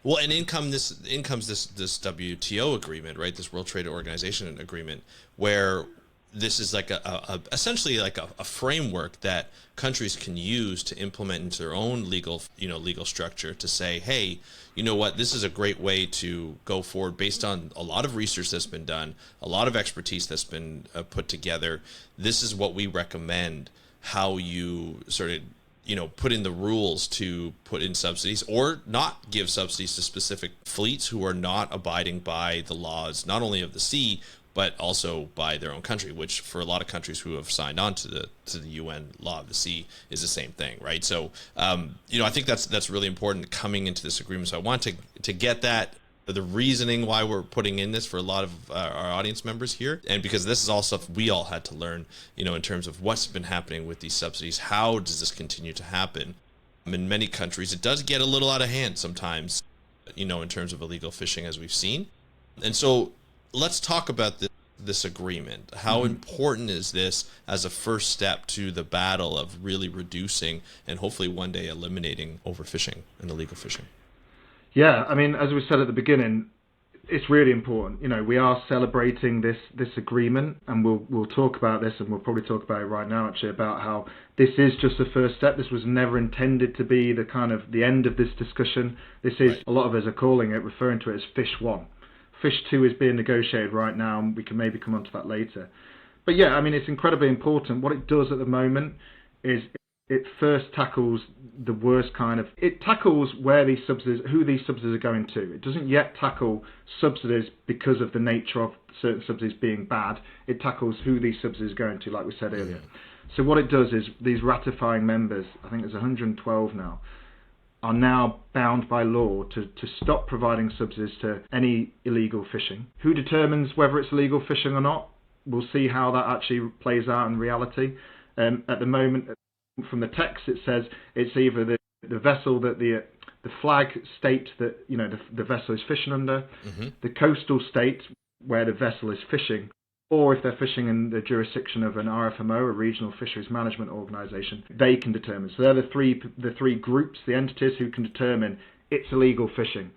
Well, and in comes this WTO agreement, right? This World Trade Organization agreement, where this is like essentially like a framework that countries can use to implement into their own legal structure to say, hey, you know what, this is a great way to go forward based on a lot of research that's been done, a lot of expertise that's been put together. This is what we recommend, how you sort of put in the rules to put in subsidies or not give subsidies to specific fleets who are not abiding by the laws, not only of the sea, but also by their own country, which for a lot of countries who have signed on to the UN law of the sea is the same thing, right? So, I think that's really important coming into this agreement. So I want to get that, the reasoning why we're putting in this for a lot of our audience members here, and because this is all stuff we all had to learn, in terms of what's been happening with these subsidies. How does this continue to happen? In many countries, it does get a little out of hand sometimes, in terms of illegal fishing, as we've seen. And so let's talk about this agreement. How important is this as a first step to the battle of really reducing and hopefully one day eliminating overfishing and illegal fishing? Yeah, I mean, as we said at the beginning, it's really important. We are celebrating this agreement, and we'll talk about this, and we'll probably talk about it right now, actually, about how this is just the first step. This was never intended to be the end of this discussion. This is, right. A lot of us are referring to it as Fish 1. Fish 2 is being negotiated right now, and we can maybe come on to that later. But yeah, I mean, it's incredibly important. What it does at the moment is it first tackles the worst it tackles who these subsidies are going to. It doesn't yet tackle subsidies because of the nature of certain subsidies being bad. It tackles who these subsidies are going to, like we said earlier. So what it does is these ratifying members, I think there's 112 now, are now bound by law to stop providing subsidies to any illegal fishing. Who determines whether it's illegal fishing or not? We'll see how that actually plays out in reality. At the moment, from the text, it says it's either the vessel that the flag state that the vessel is fishing under, the coastal state where the vessel is fishing, or if they're fishing in the jurisdiction of an RFMO, a regional fisheries management organisation, they can determine. So they're the three groups, the entities who can determine it's illegal fishing.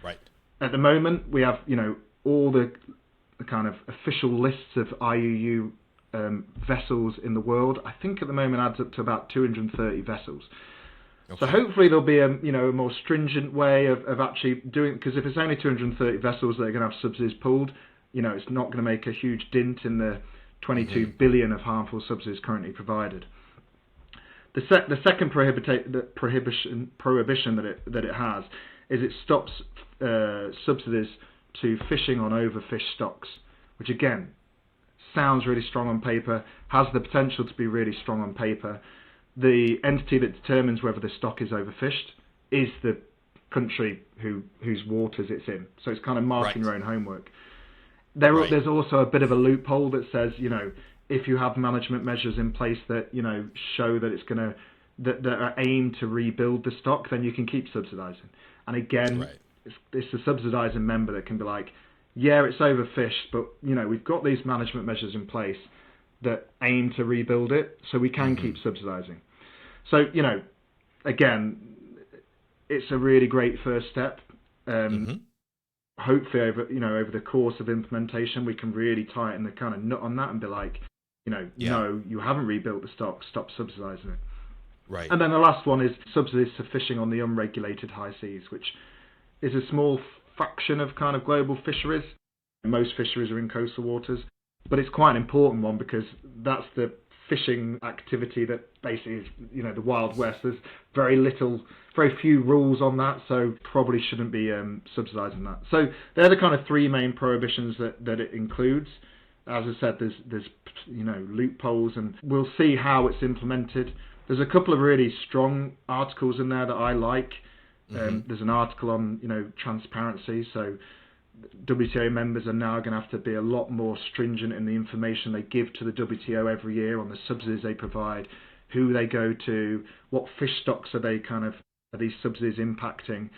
Right. At the moment, we have all the kind of official lists of IUU vessels in the world. I think at the moment adds up to about 230 vessels. Okay. So hopefully there'll be a more stringent way of actually doing, because if it's only 230 vessels that are going to have subsidies pulled, it's not going to make a huge dint in the 22 billion of harmful subsidies currently provided. The second prohibition that it has is it stops subsidies to fishing on overfished stocks, which again sounds really strong on paper, has the potential to be really strong on paper. The entity that determines whether the stock is overfished is the country whose waters it's in. So it's kind of marking your own homework. There's also a bit of a loophole that says, if you have management measures in place that, show that it's going to, that are aimed to rebuild the stock, then you can keep subsidising. And again, it's the subsidising member that can be like, yeah, it's overfished, but, we've got these management measures in place that aim to rebuild it, so we can keep subsidising. So, again, it's a really great first step. Hopefully over the course of implementation, we can really tighten the kind of nut on that and be like, no, you haven't rebuilt the stock, stop subsidising it. Right. And then the last one is subsidies to fishing on the unregulated high seas, which is a small fraction of kind of global fisheries. Most fisheries are in coastal waters, but it's quite an important one because that's the fishing activity that basically is, the Wild West. There's very few rules on that, so probably shouldn't be subsidising that. So they're the kind of three main prohibitions that it includes. As I said, there's loopholes, and we'll see how it's implemented. There's a couple of really strong articles in there that I like. There's an article on transparency, so WTO members are now going to have to be a lot more stringent in the information they give to the WTO every year on the subsidies they provide, who they go to, what fish stocks are these subsidies impacting.